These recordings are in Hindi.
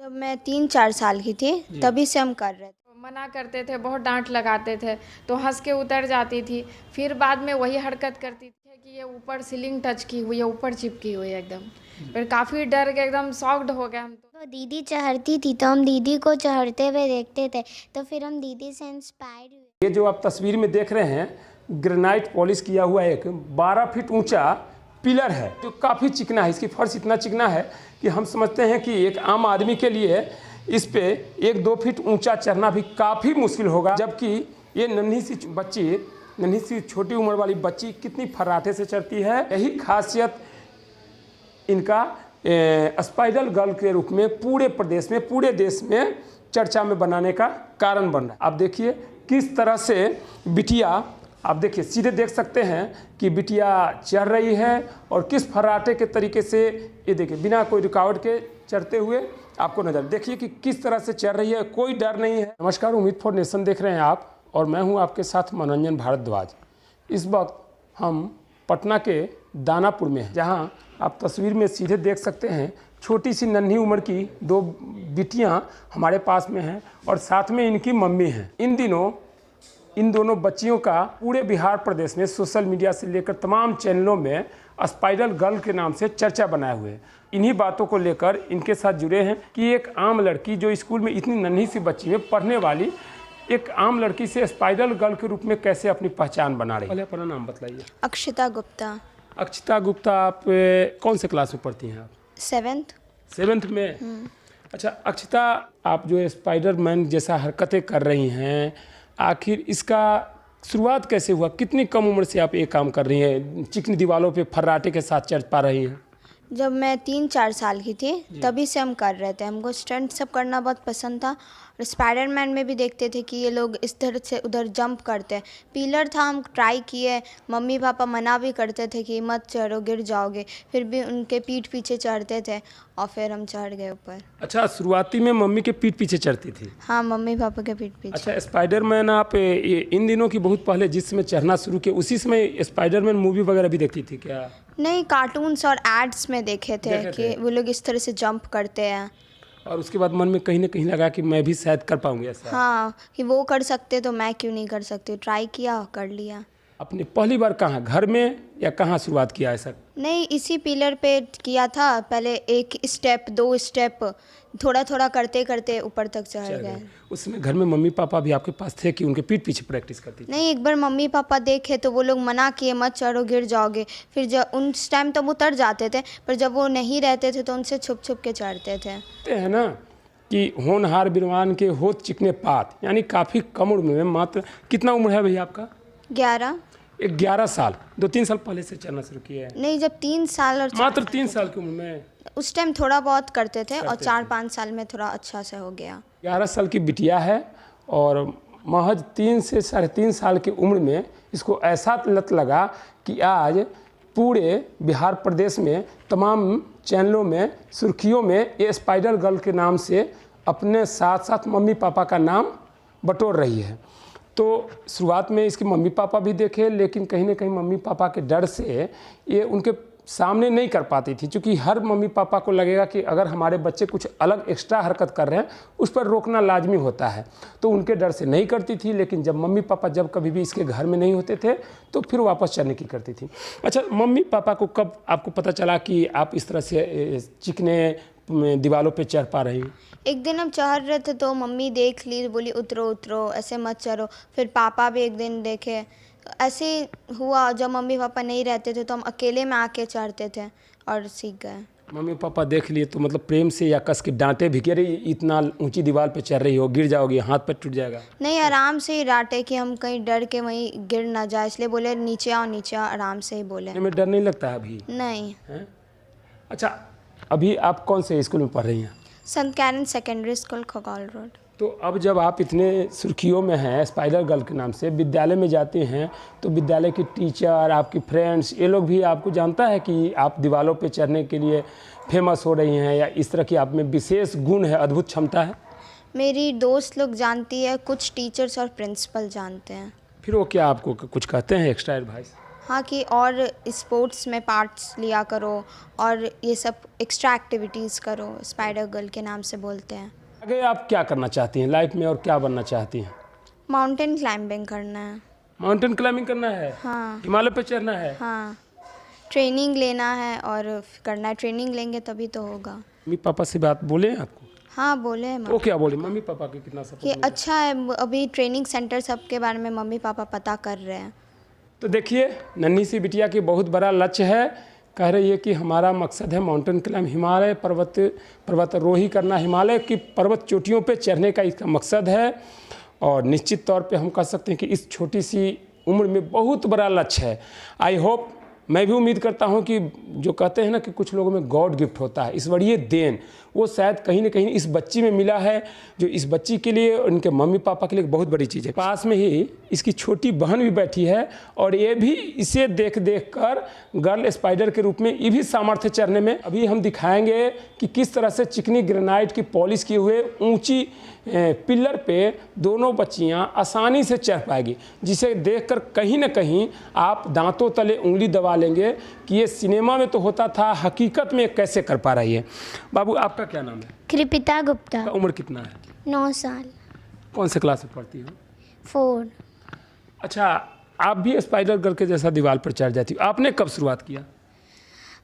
जब मैं 3-4 साल की थी तभी से हम कर रहे थे। मना करते थे, बहुत डांट लगाते थे तो हंस के उतर जाती थी। फिर बाद में वही हरकत करती थी कि ये ऊपर सीलिंग टच की हुई है, ऊपर चिपकी हुई है एकदम। फिर काफ़ी डर के एकदम शॉक्ड हो गए हम तो। दीदी चढ़ती थी तो हम दीदी को चढ़ते हुए देखते थे, तो फिर हम दीदी से इंस्पायर हुए। ये जो आप तस्वीर में देख रहे हैं, ग्रेनाइट पॉलिश किया हुआ एक 12 फीट ऊंचा पिलर है जो काफ़ी चिकना है। इसकी फर्श इतना चिकना है कि हम समझते हैं कि एक आम आदमी के लिए इस पे 1-2 फीट ऊंचा चढ़ना भी काफ़ी मुश्किल होगा। जबकि ये नन्ही सी छोटी उम्र वाली बच्ची कितनी फर्राटे से चढ़ती है। यही खासियत इनका स्पाइडर गर्ल के रूप में पूरे देश में चर्चा में बनाने का कारण बन रहा है। आप देखिए किस तरह से बिटिया, आप देखिए सीधे देख सकते हैं कि बिटिया चढ़ रही है और किस फर्राटे के तरीके से, ये देखिए बिना कोई रुकावट के चढ़ते हुए आपको नजर देखिए कि किस तरह से चढ़ रही है, कोई डर नहीं है। नमस्कार, उम्मीद फॉर नेशन देख रहे हैं आप और मैं हूं आपके साथ मनोरंजन भारद्वाज। इस वक्त हम पटना के दानापुर में हैं, जहां आप तस्वीर में सीधे देख सकते हैं छोटी सी नन्ही उम्र की 2 बिटियां हमारे पास में हैं और साथ में इनकी मम्मी हैं। इन दिनों इन दोनों बच्चियों का पूरे बिहार प्रदेश में सोशल मीडिया से लेकर तमाम चैनलों में स्पाइडर गर्ल के नाम से चर्चा बनाए हुए हैं। इन्हीं बातों को लेकर इनके साथ जुड़े हैं कि एक आम लड़की जो स्कूल में इतनी नन्ही सी बच्ची में पढ़ने वाली एक आम लड़की से स्पाइडर गर्ल के रूप में कैसे अपनी पहचान बना रही है। पहले अपना नाम बताइए। अक्षिता गुप्ता। अक्षिता गुप्ता, आप कौन से क्लास में पढ़ती हैं आप? 7th में। अच्छा अक्षिता, आप जो स्पाइडर मैन जैसा हरकतें कर रही हैं, आखिर इसका शुरुआत कैसे हुआ? कितनी कम उम्र से आप ये काम कर रही हैं, चिकनी दीवारों पे फर्राटे के साथ चढ़ पा रही हैं? जब मैं 3-4 साल की थी तभी से हम कर रहे थे। हमको स्टंट सब करना बहुत पसंद था और स्पाइडरमैन में भी देखते थे कि ये लोग इस तरह से उधर जंप करते हैं। पिलर था, हम ट्राई किए, मम्मी पापा मना भी करते थे कि मत चढ़ो गिर जाओगे, फिर भी उनके पीठ पीछे चढ़ते थे और फिर हम चढ़ गए ऊपर। अच्छा, शुरुआती में मम्मी के पीठ पीछे चढ़ती थी? हाँ, मम्मी पापा के पीठ पीछे। अच्छा, स्पाइडरमैन आप इन दिनों की बहुत पहले जिस समय चढ़ना शुरू किया उसी समय स्पाइडरमैन मूवी वगैरह भी देखती थी क्या? नहीं, कार्टून्स और एड्स में देखे थे कि वो लोग इस तरह से जंप करते हैं और उसके बाद मन में कहीं ना कहीं लगा कि मैं भी शायद कर पाऊंगी ऐसा। हाँ, कि वो कर सकते तो मैं क्यों नहीं कर सकती। ट्राई किया, कर लिया। अपने पहली बार कहाँ, घर में या कहाँ शुरुआत किया ऐसा? नहीं, इसी पिलर पे किया था। पहले 1 स्टेप 2 स्टेप थोड़ा थोड़ा करते करते ऊपर तक चढ़ गए। उसमें घर में मम्मी पापा भी आपके पास थे कि उनके पीठ पीछे प्रैक्टिस करती थी? नहीं, एक बार मम्मी पापा देखे तो वो लोग मना किए मत चढ़ो गिर जाओगे। फिर जब उस टाइम तो वो उतर जाते थे, पर जब वो नहीं रहते थे तो उनसे छुप छुप के चढ़ते थे। है ना कि होनहार बिरवान के होत चिकने पात, यानी काफ़ी कम उम्र में, मात्र कितना उम्र है भैया आपका? 11 साल। 2-3 साल पहले से चढ़ना शुरू किया है? नहीं, जब 3 साल और मात्र 3 साल की उम्र में उस टाइम थोड़ा बहुत करते थे और 4-5 साल में थोड़ा अच्छा से हो गया। 11 साल की बिटिया है और महज 3 से 3.5 साल की उम्र में इसको ऐसा लत लगा कि आज पूरे बिहार प्रदेश में तमाम चैनलों में सुर्खियों में ये स्पाइडर गर्ल के नाम से अपने साथ साथ मम्मी पापा का नाम बटोर रही है। तो शुरुआत में इसके मम्मी पापा भी देखे, लेकिन कहीं ना कहीं मम्मी पापा के डर से ये उनके सामने नहीं कर पाती थी, क्योंकि हर मम्मी पापा को लगेगा कि अगर हमारे बच्चे कुछ अलग एक्स्ट्रा हरकत कर रहे हैं उस पर रोकना लाजमी होता है, तो उनके डर से नहीं करती थी। लेकिन जब मम्मी पापा जब कभी भी इसके घर में नहीं होते थे तो फिर वापस चढ़ने की करती थी। अच्छा, मम्मी पापा को कब आपको पता चला कि आप इस तरह से चिकने दीवारों पे चढ़ पा रही? एक दिन हम चढ़ रहे थे तो मम्मी देख ली, बोली उतरो उतरो, ऐसे मत चढ़ो। फिर पापा भी एक दिन देखे। ऐसे हुआ, जब मम्मी पापा नहीं रहते थे तो हम अकेले में आके चढ़ते थे और सीख गए। मम्मी पापा देख लिए तो मतलब प्रेम से या कस के डांटे भी कि अरे इतना ऊंची दीवार पे चढ़ रही हो, गिर जाओगी, हाथ पैर टूट जाएगा? नहीं, आराम से ही डांटे कि हम कहीं डर के वहीं गिर ना जाए, इसलिए बोले नीचे आओ नीचे आओ, आराम से ही बोले। हमें डर नहीं लगता है अभी? नहीं है? अच्छा, अभी आप कौन से स्कूल में पढ़ रही हैं? Sant Karen secondary school, Khagaul road. तो अब जब आप इतने सुर्खियों में हैं स्पाइडर गर्ल के नाम से, विद्यालय में जाते हैं तो विद्यालय की टीचर, आपकी फ्रेंड्स, ये लोग भी आपको जानता है कि आप दीवारों पे चढ़ने के लिए फेमस हो रही हैं या इस तरह की आप में विशेष गुण है, अद्भुत क्षमता है? मेरी दोस्त लोग जानती है, कुछ टीचर्स और प्रिंसिपल जानते हैं। फिर वो क्या आपको कुछ कहते हैं, एक्स्ट्रा एडवाइस? हाँ, कि और स्पोर्ट्स में पार्ट्स लिया करो और ये सब एक्स्ट्रा एक्टिविटीज़ करो, स्पाइडर गर्ल के नाम से बोलते हैं। आगे आप क्या करना चाहती हैं लाइफ में और क्या बनना चाहती हैं? माउंटेन क्लाइंबिंग करना है। माउंटेन क्लाइंबिंग करना है? हाँ। हिमालय पे चढ़ना है? हाँ, ट्रेनिंग लेना है और करना है, ट्रेनिंग लेंगे तभी तो होगा। मम्मी पापा से बात बोले हैं आपको? हाँ, बोले हैं वो क्या बोले मम्मी पापा के कितना कि सपोर्ट? अच्छा है, अभी ट्रेनिंग सेंटर सब के बारे में मम्मी पापा पता कर रहे हैं। तो देखिए नन्ही सी बिटिया की बहुत बड़ा लक्ष्य है, कह रही है कि हमारा मकसद है माउंटेन क्लाइंब, हिमालय पर्वतारोही करना, हिमालय की पर्वत चोटियों पे चढ़ने का इसका मकसद है। और निश्चित तौर पे हम कह सकते हैं कि इस छोटी सी उम्र में बहुत बड़ा लक्ष्य है। आई होप, मैं भी उम्मीद करता हूं कि जो कहते हैं ना कि कुछ लोगों में गॉड गिफ्ट होता है, ईश्वरीय देन, वो शायद कहीं ना कहीं इस बच्ची में मिला है, जो इस बच्ची के लिए और इनके मम्मी पापा के लिए बहुत बड़ी चीज़ है। पास में ही इसकी छोटी बहन भी बैठी है और ये भी इसे देख देख कर गर्ल स्पाइडर के रूप में ये भी सामर्थ्य चढ़ने में। अभी हम दिखाएंगे कि किस तरह से चिकनी ग्रेनाइट की पॉलिश किए हुए ऊंची पिलर पे दोनों बच्चियां आसानी से चढ़ पाएगी, जिसे देखकर कहीं ना कहीं आप दांतों तले उंगली दबा लेंगे कि ये सिनेमा में तो होता था, हकीकत में कैसे कर पा रही है। बाबू आपका क्या नाम है? कृपिता गुप्ता। आपका उम्र कितना है? 9 साल। कौन से क्लास में पढ़ती हो? 4। अच्छा, आप भी स्पाइडर गर्ल के जैसा दीवार पर चढ़ जाती हो, आपने कब शुरुआत किया?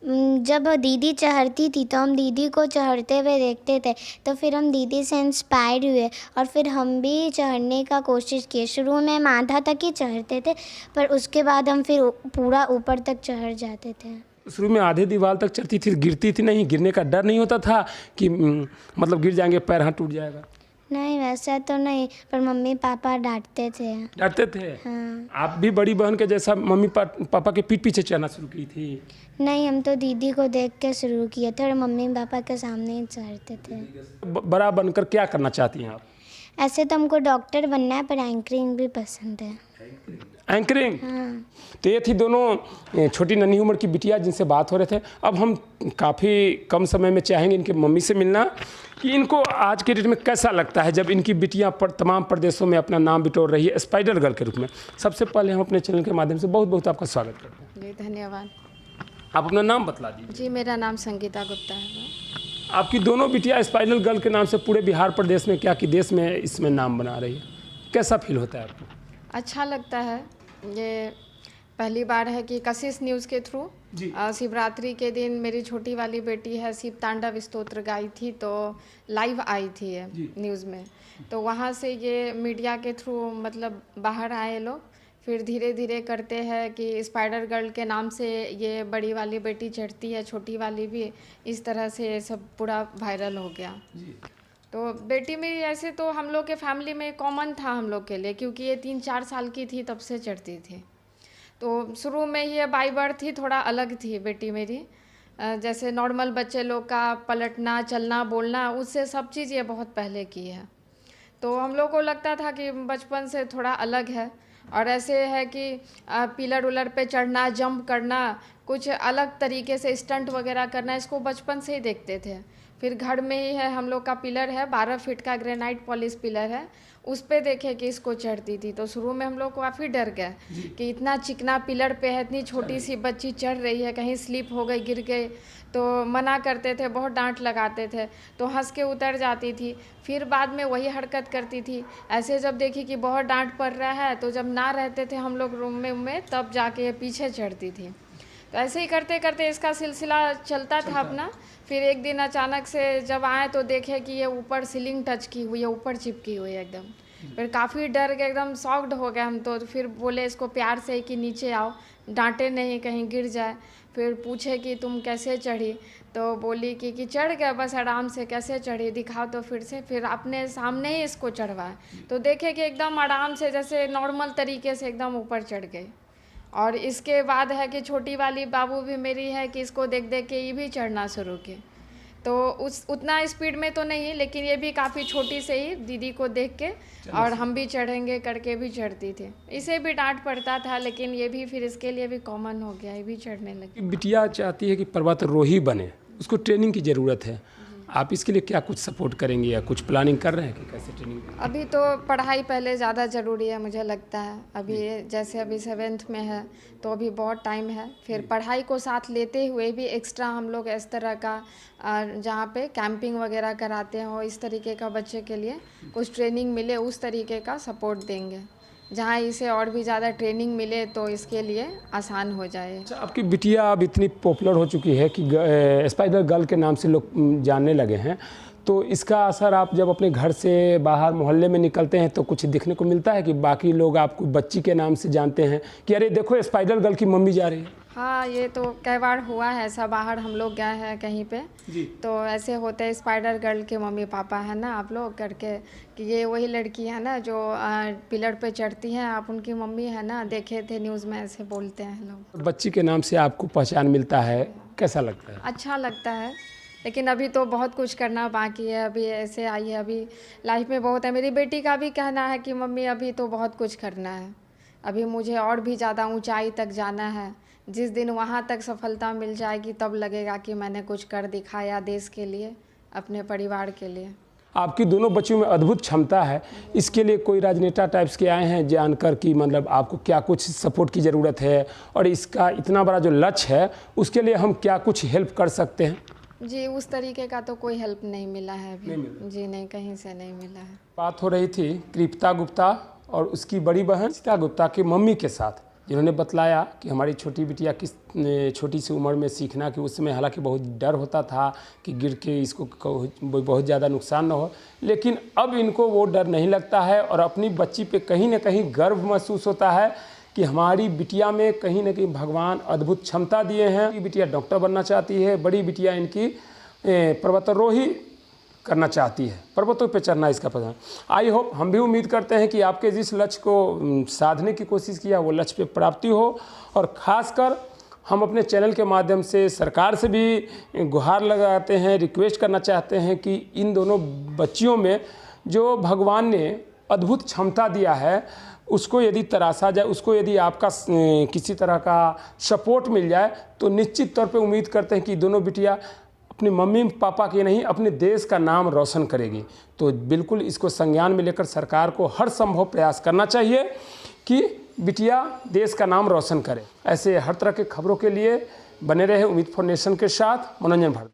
जब दीदी चढ़ती थी तो हम दीदी को चढ़ते हुए देखते थे, तो फिर हम दीदी से इंस्पायर हुए और फिर हम भी चढ़ने का कोशिश किए। शुरू में हम आधा तक ही चढ़ते थे, पर उसके बाद हम फिर पूरा ऊपर तक चढ़ जाते थे। शुरू में आधे दीवार तक चढ़ती थी, गिरती थी नहीं? गिरने का डर नहीं होता था कि मतलब गिर जाएंगे, पैर हाथ टूट जाएगा? नहीं, वैसा तो नहीं, पर मम्मी पापा डांटते थे। डरते थे? हाँ। आप भी बड़ी बहन के जैसा मम्मी पापा के पीठ पीछे चढ़ना शुरू की थी? नहीं, हम तो दीदी को देख के शुरू किए थे और मम्मी पापा के सामने ही चढ़ते थे। बड़ा बनकर क्या करना चाहती हैं आप? ऐसे तो हमको डॉक्टर बनना है, पर एंकरिंग भी पसंद है। एंकरिंग? हाँ। तो ये थी दोनों छोटी नन्ही उम्र की बिटिया जिनसे बात हो रहे थे। अब हम काफ़ी कम समय में चाहेंगे इनके मम्मी से मिलना कि इनको आज के डेट में कैसा लगता है जब इनकी बिटियां तमाम प्रदेशों में अपना नाम बिटोर रही है स्पाइडर गर्ल के रूप में। सबसे पहले हम अपने चैनल के माध्यम से बहुत बहुत आपका स्वागत करते हैं। जी धन्यवाद। आप अपना नाम बतला दीजिए। जी मेरा नाम संगीता गुप्ता है। आपकी दोनों बिटिया स्पाइडर गर्ल के नाम से पूरे बिहार प्रदेश में, क्या कि देश में इसमें नाम बना रही है, कैसा फील होता है आपको? अच्छा लगता है। ये पहली बार है कि कशिश न्यूज़ के थ्रू शिवरात्रि के दिन मेरी छोटी वाली बेटी है शिव तांडव स्तोत्र गाई थी, तो लाइव आई थी ये न्यूज़ में, तो वहाँ से ये मीडिया के थ्रू मतलब बाहर आए लोग, फिर धीरे धीरे करते हैं कि स्पाइडर गर्ल के नाम से ये बड़ी वाली बेटी चढ़ती है, छोटी वाली भी, इस तरह से ये सब पूरा वायरल हो गया। तो बेटी मेरी ऐसे तो हम लोग के फैमिली में कॉमन था हम लोग के लिए, क्योंकि ये 3-4 साल की थी तब से चढ़ती थी। तो शुरू में ये बाई बर्थ ही थोड़ा अलग थी बेटी मेरी, जैसे नॉर्मल बच्चे लोग का पलटना, चलना, बोलना, उससे सब चीज़ ये बहुत पहले की है। तो हम लोग को लगता था कि बचपन से थोड़ा अलग है, और ऐसे है कि पिलर उलर पे चढ़ना, जंप करना, कुछ अलग तरीके से स्टंट वगैरह करना, इसको बचपन से ही देखते थे। फिर घर में ही है हम लोग का पिलर है, 12 फीट का ग्रेनाइट पॉलिश पिलर है, उस पे देखे कि इसको चढ़ती थी। तो शुरू में हम लोग काफ़ी डर गए कि इतना चिकना पिलर पे है, इतनी छोटी सी बच्ची चढ़ रही है, कहीं स्लिप हो गई, गिर गई, तो मना करते थे, बहुत डांट लगाते थे, तो हंस के उतर जाती थी। फिर बाद में वही हरकत करती थी। ऐसे जब देखी कि बहुत डांट पड़ रहा है, तो जब ना रहते थे हम लोग रूम में तब जाके ये पीछे चढ़ती थी। तो ऐसे ही करते करते इसका सिलसिला चलता था अपना। फिर एक दिन अचानक से जब आए तो देखे कि ये ऊपर सीलिंग टच की हुई है, ऊपर चिपकी हुई है एकदम। फिर काफ़ी डर के एकदम शॉक्ड हो गए हम, तो फिर बोले इसको प्यार से कि नीचे आओ, डांटे नहीं कहीं गिर जाए। फिर पूछे कि तुम कैसे चढ़ी, तो बोली कि चढ़ गया बस आराम से। कैसे चढ़ी दिखाओ, तो फिर से फिर अपने सामने ही इसको चढ़वाए, तो देखे कि एकदम आराम से जैसे नॉर्मल तरीके से एकदम ऊपर चढ़ गई। और इसके बाद है कि छोटी वाली बाबू भी मेरी है कि इसको देख देख के ये भी चढ़ना शुरू की। तो उतना स्पीड में तो नहीं, लेकिन ये भी काफ़ी छोटी से ही दीदी को देख के और हम भी चढ़ेंगे करके भी चढ़ती थी। इसे भी डांट पड़ता था, लेकिन ये भी फिर इसके लिए भी कॉमन हो गया, ये भी चढ़ने लगी। बिटिया चाहती है कि पर्वतारोही बने, उसको ट्रेनिंग की ज़रूरत है। आप इसके लिए क्या कुछ सपोर्ट करेंगे या कुछ प्लानिंग कर रहे हैं कि कैसे ट्रेनिंग? अभी तो पढ़ाई पहले ज़्यादा ज़रूरी है मुझे लगता है। अभी जैसे अभी 7th में है तो अभी बहुत टाइम है। फिर पढ़ाई को साथ लेते हुए भी एक्स्ट्रा हम लोग इस तरह का जहाँ पे कैंपिंग वगैरह कराते हैं और इस तरीके का बच्चे के लिए कुछ ट्रेनिंग मिले उस तरीके का सपोर्ट देंगे। जहाँ इसे और भी ज़्यादा ट्रेनिंग मिले तो इसके लिए आसान हो जाए। अच्छा, आपकी बिटिया अब इतनी पॉपुलर हो चुकी है कि स्पाइडर गर्ल के नाम से लोग जानने लगे हैं, तो इसका असर आप जब अपने घर से बाहर मोहल्ले में निकलते हैं तो कुछ दिखने को मिलता है कि बाकी लोग आपको बच्ची के नाम से जानते हैं कि अरे देखो स्पाइडर गर्ल की मम्मी जा रही है? हाँ, ये तो कई बार हुआ है ऐसा। बाहर हम लोग गए हैं कहीं पे जी। तो ऐसे होते हैं स्पाइडर गर्ल के मम्मी पापा है ना आप लोग करके कि ये वही लड़की है ना जो पिलर पे चढ़ती हैं, आप उनकी मम्मी है ना, देखे थे न्यूज़ में, ऐसे बोलते हैं लोग। बच्ची के नाम से आपको पहचान मिलता है, कैसा लगता है? अच्छा लगता है, लेकिन अभी तो बहुत कुछ करना बाकी है। अभी ऐसे आई है, अभी लाइफ में बहुत है। मेरी बेटी का भी कहना है कि मम्मी अभी तो बहुत कुछ करना है, अभी मुझे और भी ज़्यादा ऊंचाई तक जाना है। जिस दिन वहाँ तक सफलता मिल जाएगी तब लगेगा कि मैंने कुछ कर दिखाया देश के लिए, अपने परिवार के लिए। आपकी दोनों बच्चियों में अद्भुत क्षमता है, इसके लिए कोई राजनेता टाइप्स के आए हैं जानकर कि मतलब आपको क्या कुछ सपोर्ट की ज़रूरत है और इसका इतना बड़ा जो लक्ष्य है उसके लिए हम क्या कुछ हेल्प कर सकते हैं? जी, उस तरीके का तो कोई हेल्प नहीं मिला है अभी। जी नहीं, कहीं से नहीं मिला है। बात हो रही थी कृप्ता गुप्ता और उसकी बड़ी बहन सीता गुप्ता की मम्मी के साथ, जिन्होंने बतलाया कि हमारी छोटी बिटिया किस छोटी सी उम्र में सीखना, कि उस समय हालांकि बहुत डर होता था कि गिर के इसको बहुत ज़्यादा नुकसान न हो, लेकिन अब इनको वो डर नहीं लगता है और अपनी बच्ची पे कहीं ना कहीं गर्व महसूस होता है कि हमारी बिटिया में कहीं ना कहीं भगवान अद्भुत क्षमता दिए हैं। ये बिटिया डॉक्टर बनना चाहती है, बड़ी बिटिया इनकी पर्वतारोही करना चाहती है, पर्वतों पे चढ़ना इसका पसंद। आई होप, हम भी उम्मीद करते हैं कि आपके जिस लक्ष्य को साधने की कोशिश किया वो लक्ष्य पे प्राप्ति हो। और ख़ासकर हम अपने चैनल के माध्यम से सरकार से भी गुहार लगाते हैं, रिक्वेस्ट करना चाहते हैं कि इन दोनों बच्चियों में जो भगवान ने अद्भुत क्षमता दिया है उसको यदि तराशा जाए, उसको यदि आपका किसी तरह का सपोर्ट मिल जाए तो निश्चित तौर पे उम्मीद करते हैं कि दोनों बिटिया अपनी मम्मी पापा के नहीं अपने देश का नाम रोशन करेगी। तो बिल्कुल इसको संज्ञान में लेकर सरकार को हर संभव प्रयास करना चाहिए कि बिटिया देश का नाम रोशन करे। ऐसे हर तरह के खबरों के लिए बने रहे उम्मीद फॉर नेशन के साथ मनोरंजन भारत।